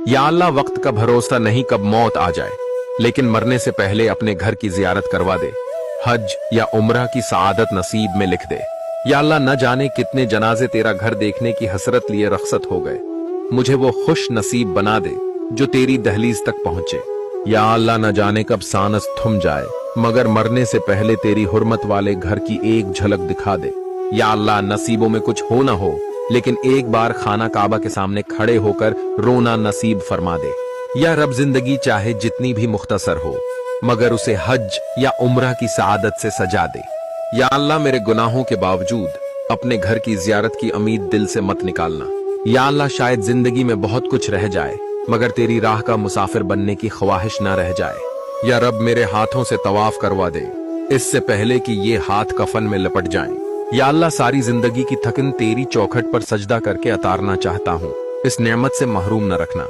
या अल्लाह, वक्त का भरोसा नहीं कब मौत आ जाए, लेकिन मरने से पहले अपने घर की जियारत करवा दे, हज या उम्रा की सआदत नसीब में लिख दे। या अल्लाह, न जाने कितने जनाजे तेरा घर देखने की हसरत लिए रखसत हो गए, मुझे वो खुश नसीब बना दे जो तेरी दहलीज तक पहुंचे। या अल्लाह, न जाने कब सांस थम जाए, मगर मरने से पहले तेरी हुर्मत वाले घर की एक झलक दिखा दे। या अल्लाह, नसीबों में कुछ हो ना हो, लेकिन एक बार खाना काबा के सामने खड़े होकर रोना नसीब फरमा दे। या रब, जिंदगी चाहे जितनी भी मुख्तसर हो, मगर उसे हज या उम्रा की सआदत से सजा दे। या अल्लाह, मेरे गुनाहों के बावजूद अपने घर की जियारत की उम्मीद दिल से मत निकालना। या अल्लाह, शायद जिंदगी में बहुत कुछ रह जाए, मगर तेरी राह का मुसाफिर बनने की ख्वाहिश ना रह जाए। या रब, मेरे हाथों से तवाफ करवा दे, इससे पहले कि ये हाथ कफन में लपट जाएं। या अल्लाह, सारी जिंदगी की थकन तेरी चौखट पर सजदा करके उतारना चाहता हूँ, इस नेमत से महरूम न रखना।